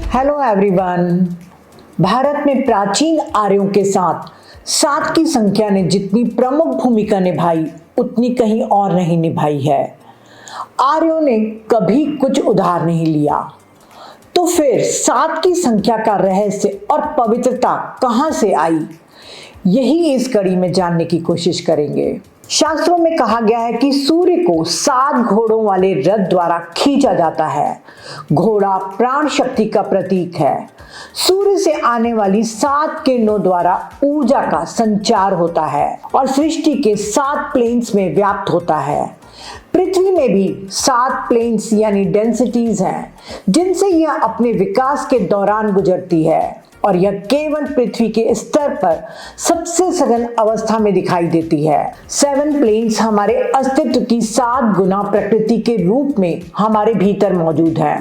Hello everyone. Bharat में प्राचीन आर्यों के साथ 7 की संख्या ने जितनी प्रमुख भूमिका निभाई उतनी कहीं और नहीं निभाई है। आर्यों ने कभी कुछ उधार नहीं लिया, तो फिर 7 की संख्या का रहस्य और पवित्रता कहां से आई, यही इस कड़ी में जानने की कोशिश करेंगे। शास्त्रों में कहा गया है कि सूर्य को 7 घोड़ों वाले रथ द्वारा खींचा जाता है। घोड़ा प्राण शक्ति का प्रतीक है। सूर्य से आने वाली 7 किरणों द्वारा ऊर्जा का संचार होता है और सृष्टि के 7 प्लेन्स में व्याप्त होता है। पृथ्वी में भी 7 प्लेन्स यानी डेंसिटीज हैं, जिनसे यह अपने विकास के दौरान गुजरती है और यह केवल पृथ्वी के स्तर पर सबसे सघन अवस्था में दिखाई देती है। 7 प्लेन्स हमारे अस्तित्व की 7 गुना प्रकृति के रूप में हमारे भीतर मौजूद है।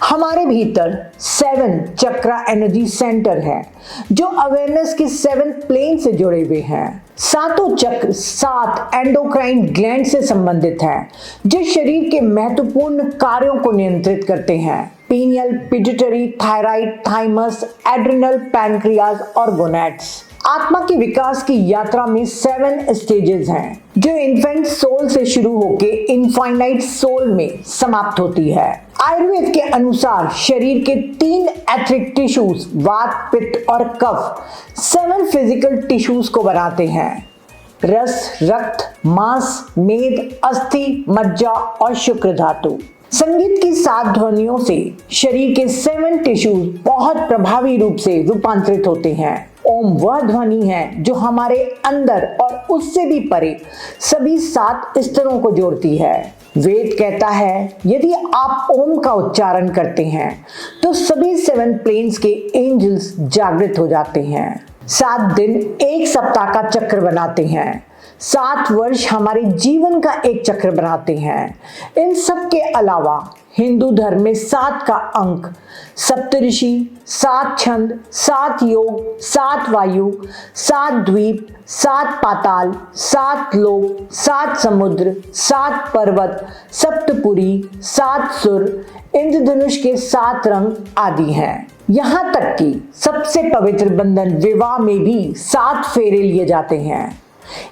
हमारे भीतर 7 चक्रा एनर्जी सेंटर है, जो अवेयरनेस के 7 प्लेन से जुड़े हुए हैं। सातों चक्र 7 एंडोक्राइन ग्लैंड से संबंधित हैं, जो शरीर के महत्वपूर्ण कार्यों को नियंत्रित करते हैं। Pineal, pituitary, thyroid, thymus, adrenal, pancreas और गोनैड्स। आत्मा के विकास की यात्रा में 7 स्टेजेस हैं, जो इन्फेंट सोल से शुरू होकर इनफाइनाइट सोल में समाप्त होती है। आयुर्वेद के अनुसार शरीर के 3 एथरिक टिश्यूज वात, पित्त और कफ 7 फिजिकल टिश्यूज को बनाते हैं। रस, रक्त, मांस, मेद, अस्थि, मज्जा और शुक्र धातु। संगीत की 7 ध्वनियों से शरीर के 7 टिश्यूज बहुत प्रभावी रूप से रूपांतरित होते हैं। ओम वह ध्वनि है जो हमारे अंदर और उससे भी परे सभी 7 स्तरों को जोड़ती है। वेद कहता है, यदि आप ओम का उच्चारण करते हैं तो सभी 7 प्लेन्स के एंजल्स जागृत हो जाते हैं। 7 दिन एक सप्ताह का चक्र बनाते हैं। 7 वर्ष हमारे जीवन का एक चक्र बनाते हैं। इन सब के अलावा हिंदू धर्म में 7 का अंक, सप्तऋषि, 7 छंद, 7 योग, 7 वायु, 7 द्वीप, 7 पाताल, 7 लोक, 7 समुद्र, 7 पर्वत, सप्तपुरी, 7 सुर, इंद्रधनुष के 7 रंग आदि हैं। यहाँ तक कि सबसे पवित्र बंधन विवाह में भी 7 फेरे लिए जाते हैं।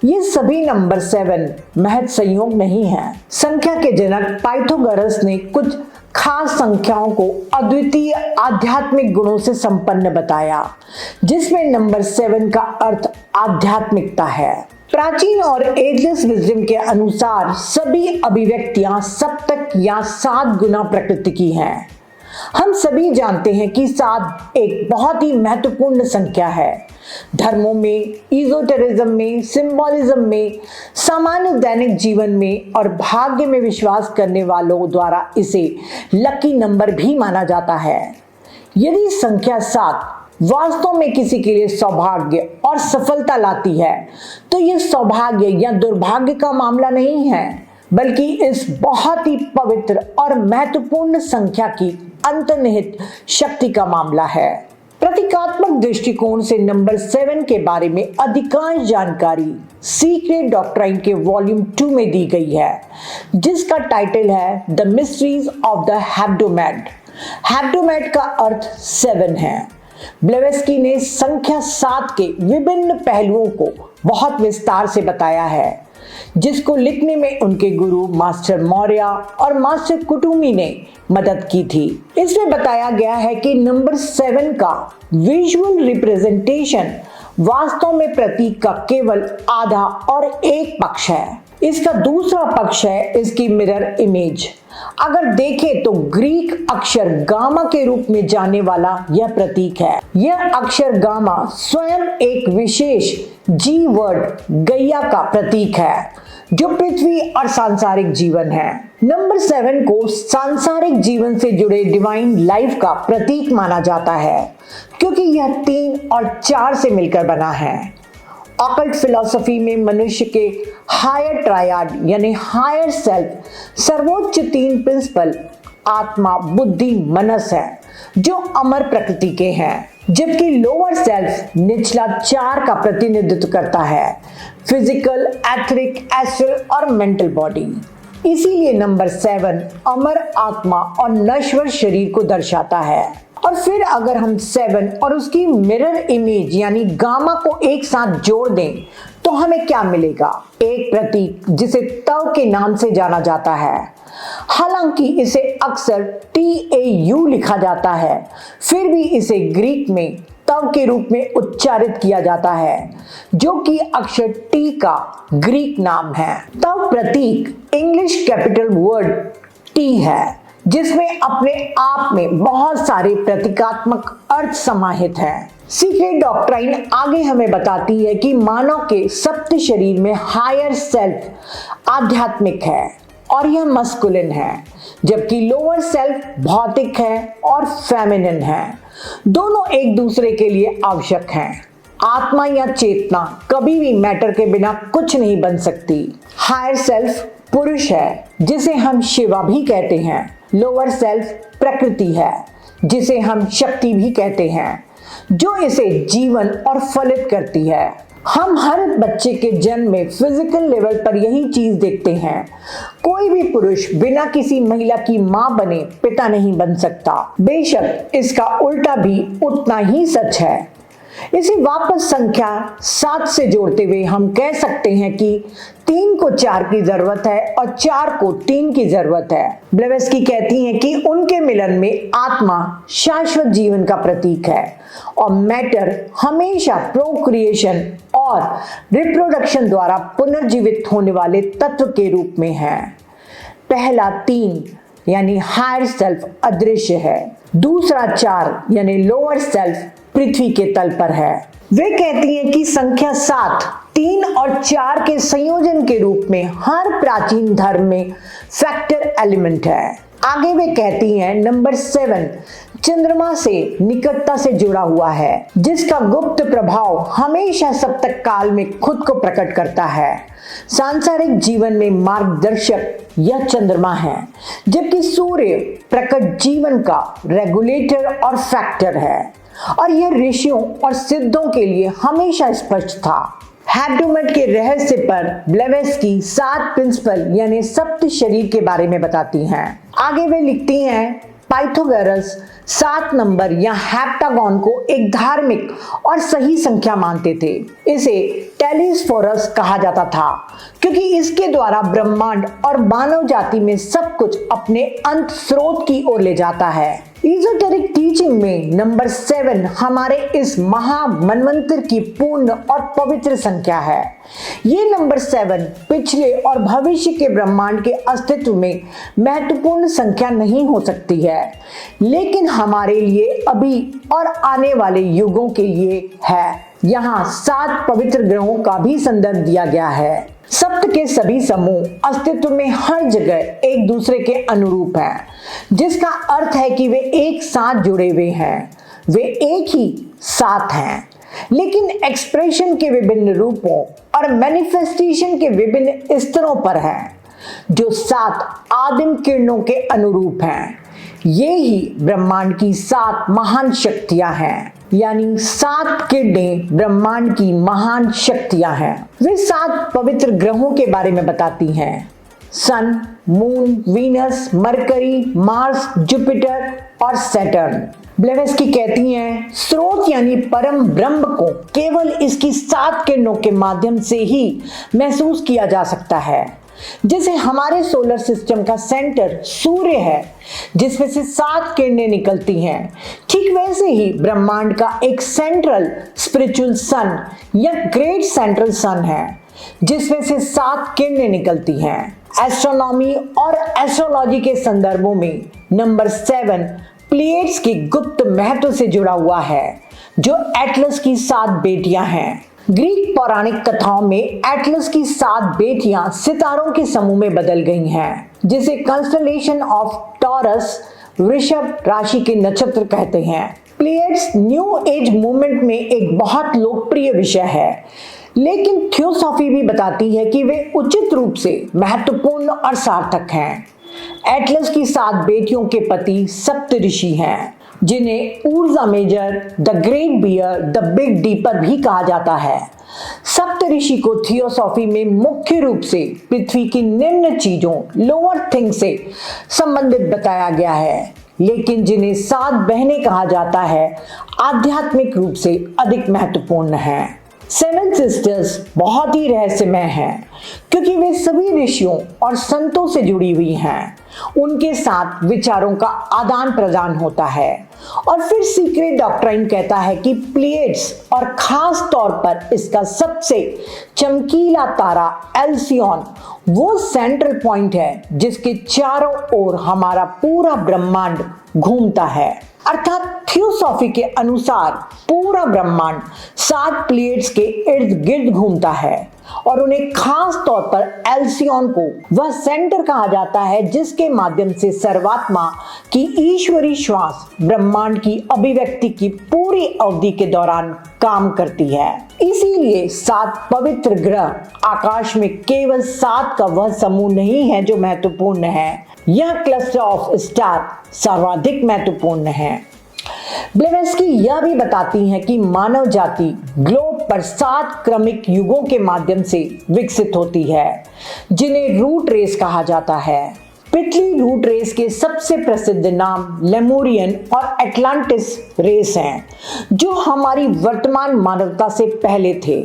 ये सभी नंबर 7 महज संयोग नहीं है। संख्या के जनक पाइथागोरस ने कुछ खास संख्याओं को अद्वितीय आध्यात्मिक गुणों से संपन्न बताया, जिसमें नंबर 7 का अर्थ आध्यात्मिकता है। प्राचीन और एजलेस विजडम के अनुसार सभी अभिव्यक्तियां सप्तक या 7 गुना प्रकृति की हैं। हम सभी जानते हैं कि 7 एक बहुत ही महत्वपूर्ण संख्या है। धर्मों में, इजोटेरिज्म में, सिंबोलिज्म में, सामान्य दैनिक जीवन में और भाग्य में विश्वास करने वालों द्वारा इसे लकी नंबर भी माना जाता है। यदि संख्या 7 वास्तव में किसी के लिए सौभाग्य और सफलता लाती है, तो यह सौभाग्य या दुर्भाग्य का मामला नहीं है, बल्कि इस बहुत ही पवित्र और महत्वपूर्ण संख्या की अंतर्निहित शक्ति का मामला है। प्रतीकात्मक दृष्टिकोण से नंबर 7 के बारे में अधिकांश जानकारी सीक्रेट डॉक्ट्राइन के वॉल्यूम 2 में दी गई है, जिसका टाइटल है द मिस्ट्रीज ऑफ द हेप्टोमेट। हेप्टोमेट का अर्थ 7 है। ब्लेवेस्की ने संख्या 7 के विभिन्न पहलुओं को बहुत विस्तार से बताया है, जिसको लिखने में उनके गुरु मास्टर मौर्य और मास्टर कुटुमी ने मदद की थी। इसमें बताया गया है कि नंबर 7 का विजुअल रिप्रेजेंटेशन वास्तव में प्रतीक का केवल आधा और एक पक्ष है। इसका दूसरा पक्ष है इसकी मिरर इमेज। अगर देखें तो ग्रीक अक्षर गामा के रूप में जाने वाला यह प्रतीक है। यह अक्षर गामा स्वयं एक विशेष जी वर्ड गैया का प्रतीक है, जो पृथ्वी और सांसारिक जीवन है। नंबर 7 को सांसारिक जीवन से जुड़े डिवाइन लाइफ का प्रतीक माना जाता है, क्योंकि यह 3 और 4 से मिलकर बना है। ऑकल्ट फिलॉसफी में मनुष्य के हायर ट्रायड यानी हायर सेल्फ, सर्वोच्च 3 प्रिंसिपल आत्मा, बुद्धि, मनस है, जो अमर प्रकृति के हैं, जबकि लोअर सेल्फ निचला 4 का प्रतिनिधित्व करता है, फिजिकल, एथरिक, एस्ट्रल और मेंटल बॉडी। इसीलिए नंबर 7 अमर आत्मा और नश्वर शरीर को दर्शाता है। और फिर अगर हम 7 और उसकी मिरर इमेज यानी गामा को एक साथ जोड़ दें तो हमें क्या मिलेगा? एक प्रतीक जिसे तव के नाम से जाना जाता है। हालांकि इसे अक्सर TAU लिखा जाता है, फिर भी इसे ग्रीक में तव के रूप में उच्चारित किया जाता है, जो कि अक्षर T का ग्रीक नाम है। तव प्रतीक इंग्लिश कैपिटल वर्ड T है, जिसमें अपने आप में बहुत सारे प्रतीकात्मक अर्थ समाहित हैं। सीक्रेट डॉक्ट्राइन आगे हमें बताती है कि मानव के सप्त शरीर में हायर सेल्फ आध्यात्मिक है और यह मस्कुलिन है, जबकि लोअर सेल्फ भौतिक है और फेमिनिन है। दोनों एक दूसरे के लिए आवश्यक हैं। आत्मा या चेतना कभी भी मैटर के बिना कुछ नहीं बन सकती। हायर सेल्फ पुरुष है, जिसे हम शिवा भी कहते हैं। लोअर सेल्फ प्रकृति है, जिसे हम शक्ति भी कहते हैं, जो इसे जीवन और फलित करती है। हम हर बच्चे के जन्म में फिजिकल लेवल पर यही चीज देखते हैं। कोई भी पुरुष बिना किसी महिला की मां बने पिता नहीं बन सकता। बेशक इसका उल्टा भी उतना ही सच है। इसे वापस संख्या 7 से जोड़ते हुए हम कह सकते हैं कि 3 को 4 की जरूरत है और 4 को 3 की जरूरत है। ब्लेवेस्की कहती हैं कि उनके मिलन में आत्मा शाश्वत जीवन का प्रतीक है और मैटर हमेशा प्रोक्रिएशन और रिप्रोडक्शन द्वारा पुनर्जीवित होने वाले तत्व के रूप में है। पहला 3 यानी हायर सेल्फ अदृश्य है, दूसरा 4 यानी लोअर सेल्फ पृथ्वी के तल पर है। वे कहती हैं कि संख्या 7 3 और 4 के संयोजन के रूप में हर प्राचीन धर्म में फैक्टर एलिमेंट है। आगे वे कहती हैं नंबर 7 चंद्रमा से निकटता से जुड़ा हुआ है, जिसका गुप्त प्रभाव हमेशा सप्तक काल में खुद को प्रकट करता है। सांसारिक जीवन में मार्गदर्शक यह चंद्रमा है, जबकि सूर्य प्रकट जीवन का रेगुलेटर और फैक्टर है, और यह ऋषियों और सिद्धों के लिए हमेशा स्पष्ट था। हैप्टोमेट के रहस्य पर ब्लेवेस्की 7 प्रिंसिपल यानी सप्त शरीर के बारे में बताती हैं। आगे वे लिखती हैं पाइथागोरस 7 नंबर या हेप्टागोन को एक धार्मिक और सही संख्या मानते थे। इसे टेलीस्फोरस कहा जाता था, क्योंकि इसके द्वारा ब्रह्मांड और मानव जाति में सब कुछ अपने अंत स्रोत की ओर ले जाता है। इजोटेरिक टीचिंग में नंबर 7 हमारे इस महामन्वंतर की पूर्ण और पवित्र संख्या है। ये नंबर 7 पिछले और भविष्य के ब्रह्मांड के अस्तित्व में महत्वपूर्ण संख्या नहीं हो सकती है, लेकिन हमारे लिए अभी और आने वाले युगों के लिए है। यहाँ 7 पवित्र ग्रहों का भी संदर्भ दिया गया है। सप्त के सभी समूह अस्तित्व में हर जगह एक दूसरे के अनुरूप हैं, जिसका अर्थ है कि वे एक साथ जुड़े हुए हैं। वे एक ही साथ हैं, लेकिन एक्सप्रेशन के विभिन्न रूपों और मैनिफेस्टेशन के विभिन्न स्तरों पर हैं, जो 7 आदिम किरणों के अनुरूप हैं। ये ही ब्रह्मांड की 7 महान शक्तियां हैं, यानी 7 किरणें ब्रह्मांड की महान शक्तियां हैं। वे 7 पवित्र ग्रहों के बारे में बताती हैं: sun, moon, Venus, Mercury, Mars, Jupiter और सैटर्न। ब्लेवेस्की कहती हैं स्रोत यानी परम ब्रह्म को केवल इसकी 7 किरणों के माध्यम से ही महसूस किया जा सकता है। जैसे हमारे सोलर सिस्टम का सेंटर सूर्य है, जिसमें से 7 किरणें निकलती हैं, ठीक वैसे ही ब्रह्मांड का एक सेंट्रल स्पिरिचुअल सन या ग्रेट सेंट्रल सन है, जिसमें से 7 किरणें निकलती हैं। एस्ट्रोनॉमी और एस्ट्रोलॉजी के संदर्भों में नंबर 7 प्लेयर्स की गुप्त महत्व से जुड़ा हुआ है, जो एटलस की 7 बेटियां हैं। ग्रीक पौराणिक कथाओं में एटलस की 7 बेटियां सितारों के समूह में बदल गई हैं, जिसे कंस्टलेशन ऑफ टॉरस वृषभ राशि के नक्षत्र कहते हैं। प्लेयर्स न्यू एज मूवमेंट में एक बहुत लोकप्रिय विषय है, लेकिन थियोसॉफी भी बताती है कि वे उचित रूप से महत्वपूर्ण और सार्थक हैं। एटलस की 7 बेटियों के पति सप्त ऋषि हैं, जिन्हें Ursa Major, the great bear, the big dipper भी कहा जाता है। सप्त ऋषि को थियोसॉफी में मुख्य रूप से पृथ्वी की निम्न चीजों लोअर थिंग से संबंधित बताया गया है, लेकिन जिन्हें 7 बहनें कहा जाता है आध्यात्मिक रूप से अधिक महत्वपूर्ण हैं। 7 सिस्टर्स बहुत ही रहस्यमय हैं क्योंकि वे सभी ऋषियों और संतों से जुड़ी हुई हैं। उनके साथ विचारों का आदान प्रदान होता है और फिर सीक्रेट डॉक्ट्राइन कहता है कि प्लेयड्स और खास तौर पर इसका सबसे चमकीला तारा एल्सियन वो सेंट्रल पॉइंट है जिसके चारों ओर हमारा पूरा ब्रह्मांड घूमता है। अर्थात थियोसॉफी के अनुसार पूरा ब्रह्मांड 7 प्लेयड्स के इर्द गिर्द घूमता है और उन्हें खास तौर पर एल्सियन को वह सेंटर कहा जाता है जिसके माध्यम से सर्वात्मा की ईश्वरी श्वास ब्रह्मांड की अभिव्यक्ति की पूरी अवधि के दौरान काम करती है। इसीलिए 7 पवित्र ग्रह आकाश में केवल 7 का वह समूह नहीं है जो महत्वपूर्ण है, यह क्लस्टर ऑफ स्टार सर्वाधिक महत्वपूर्ण है। ब्लेवेस्की यह भी बताती हैं कि मानव जाति ग्लोब पर 7 क्रमिक युगों के माध्यम से विकसित होती है जिन्हें रूट रेस कहा जाता है। पिछली रूट रेस के सबसे प्रसिद्ध नाम लेमुरियन और एटलांटिस रेस हैं जो हमारी वर्तमान मानवता से पहले थे।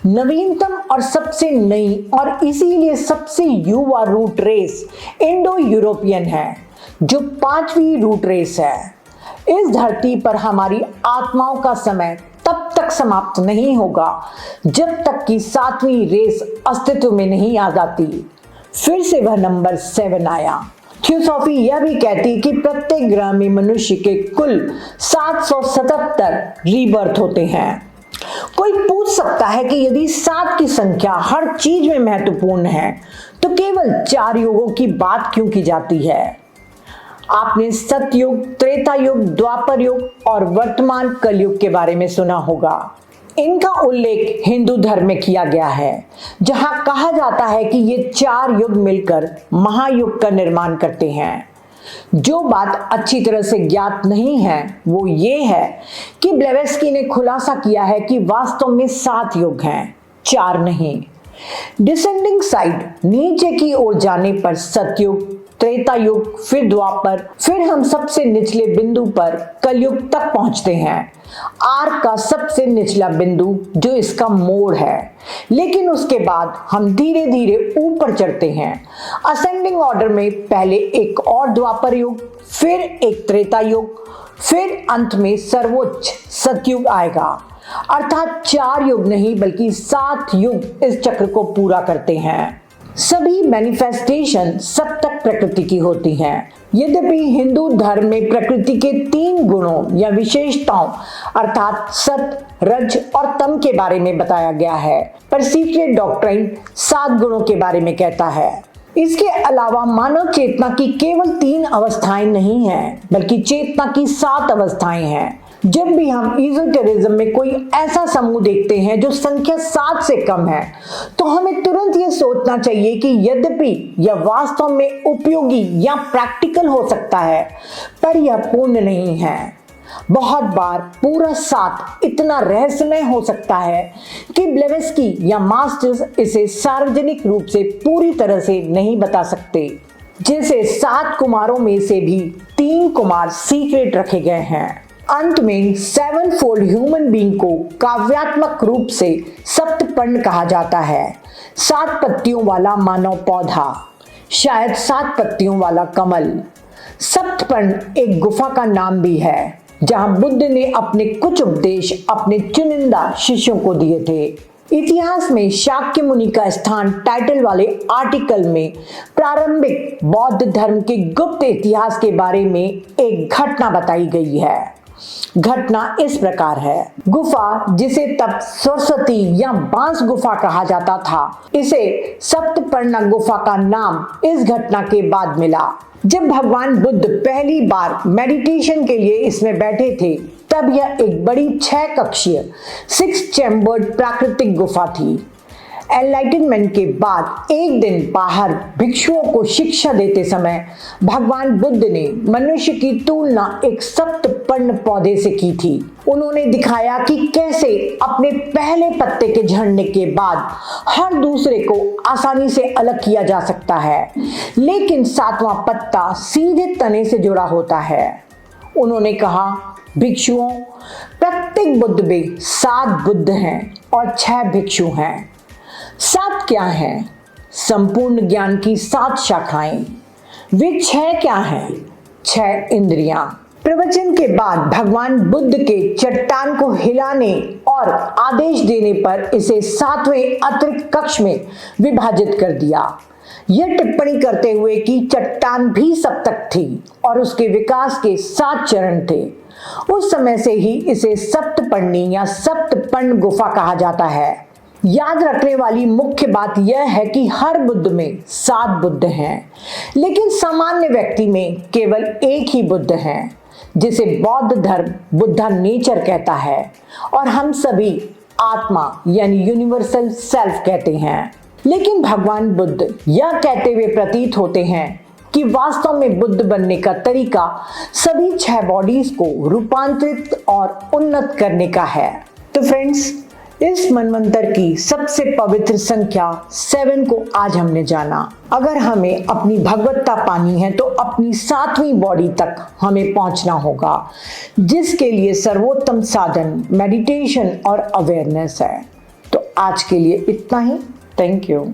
नवीनतम और सबसे नई और इसीलिए सबसे युवा रूट रेस इंडो यूरोपियन है जो 5वीं रूट रेस है। इस धरती पर हमारी आत्माओं का समय तब तक समाप्त नहीं होगा जब तक कि 7वीं रेस अस्तित्व में नहीं आ जाती। फिर से वह नंबर 7 आया। थियोसॉफी यह भी कहती है कि प्रत्येक ग्रह में मनुष्य के कुल 777 रीबर्थ होते हैं। कोई पूछ सकता है कि यदि 7 की संख्या हर चीज में महत्वपूर्ण है तो केवल 4 युगों की बात क्यों की जाती है। आपने सतयुग, त्रेता युग, द्वापर युग और वर्तमान कलयुग के बारे में सुना होगा। इनका उल्लेख हिंदू धर्म में किया गया है जहां कहा जाता है कि ये 4 युग मिलकर महायुग का निर्माण करते हैं। जो बात अच्छी तरह से ज्ञात नहीं है वो ये है कि ब्लेवेस्की ने खुलासा किया है कि वास्तव में 7 युग हैं, 4 नहीं। डिसेंडिंग साइड नीचे की ओर जाने पर सतयुग, त्रेता युग, फिर द्वापर, फिर हम सबसे निचले बिंदु पर कलयुग तक पहुंचते हैं। आर्क का सबसे निचला बिंदु जो इसका मोड़ है, लेकिन उसके बाद हम धीरे धीरे ऊपर चढ़ते हैं असेंडिंग ऑर्डर में। पहले एक और द्वापर युग, फिर एक त्रेता युग, फिर अंत में सर्वोच्च सतयुग आएगा। अर्थात 4 युग नहीं बल्कि 7 युग इस चक्र को पूरा करते हैं। सभी मैनिफेस्टेशन सप्तक प्रकृति की होती हैं। यद्यपि हिंदू धर्म में प्रकृति के 3 गुणों या विशेषताओं अर्थात सत, रज और तम के बारे में बताया गया है, पर सीक्रेट डॉक्ट्राइन 7 गुणों के बारे में कहता है। इसके अलावा मानव चेतना की केवल 3 अवस्थाएं नहीं हैं बल्कि चेतना की 7 अवस्थाएं हैं। जब भी हम इजोटेरिज्म में कोई ऐसा समूह देखते हैं जो संख्या 7 से कम है तो हमें तुरंत ये सोचना चाहिए कि यद्यपि यह वास्तव में उपयोगी या प्रैक्टिकल हो सकता है पर यह पूर्ण नहीं है। बहुत बार पूरा 7 इतना रहस्यमय हो सकता है कि ब्लेवेस्की या मास्टर्स इसे सार्वजनिक रूप से पूरी तरह से नहीं बता सकते। जैसे 7 कुमारों में से भी 3 कुमार सीक्रेट रखे गए हैं। अंत में 7-फोल्ड ह्यूमन बीइंग को काव्यात्मक रूप से सप्तपर्ण कहा जाता है। 7 पत्तियों वाला मानव पौधा, शायद 7 पत्तियों वाला कमल। सप्तपर्ण एक गुफा का नाम भी है जहां बुद्ध ने अपने कुछ उपदेश अपने चुनिंदा शिष्यों को दिए थे। इतिहास में शाक्य मुनि का स्थान टाइटल वाले आर्टिकल में प्रारंभिक बौद्ध धर्म के गुप्त इतिहास के बारे में एक घटना बताई गई है। घटना इस प्रकार है। गुफा, जिसे तब सरस्वती या बांस गुफा कहा जाता था, इसे सप्तपर्णा गुफा का नाम इस घटना के बाद मिला। जब भगवान बुद्ध पहली बार मेडिटेशन के लिए इसमें बैठे थे तब यह एक बड़ी 6 कक्षीय 6 चैम्बर्ड प्राकृतिक गुफा थी। एनलाइटनमेंट के बाद एक दिन बाहर भिक्षुओं को शिक्षा देते समय भगवान बुद्ध ने मनुष्य की तुलना एक सप्तपर्ण पौधे से की थी। उन्होंने दिखाया कि कैसे अपने पहले पत्ते के झड़ने के बाद हर दूसरे को आसानी से अलग किया जा सकता है, लेकिन सातवां पत्ता सीधे तने से जुड़ा होता है। उन्होंने कहा, भिक्षुओं, प्रत्येक बुद्ध में 7 बुद्ध हैं और 6 भिक्षु हैं। 7 क्या हैं? संपूर्ण ज्ञान की 7 शाखाएं। वे 6 क्या हैं? 6 इंद्रियां। प्रवचन के बाद भगवान बुद्ध के चट्टान को हिलाने और आदेश देने पर इसे 7वें अतिरिक्त कक्ष में विभाजित कर दिया। यह टिप्पणी करते हुए कि चट्टान भी सप्तक थी और उसके विकास के 7 चरण थे। उस समय से ही इसे सप्तपर्णी या सप्तपर्ण गुफा कहा जाता है। याद रखने वाली मुख्य बात यह है कि हर बुद्ध में 7 बुद्ध हैं, लेकिन सामान्य व्यक्ति में केवल एक ही बुद्ध है, जिसे बौद्ध धर्म बुद्धा नेचर कहता है और हम सभी आत्मा यानी यूनिवर्सल सेल्फ कहते हैं। लेकिन भगवान बुद्ध यह कहते हुए प्रतीत होते हैं कि वास्तव में बुद्ध बनने का तरीका सभी 6 बॉडीज को रूपांतरित और उन्नत करने का है। तो फ्रेंड्स, इस मनवंतर की सबसे पवित्र संख्या 7 को आज हमने जाना। अगर हमें अपनी भगवत्ता पानी है तो अपनी 7वीं बॉडी तक हमें पहुंचना होगा, जिसके लिए सर्वोत्तम साधन मेडिटेशन और अवेयरनेस है। तो आज के लिए इतना ही। Thank you.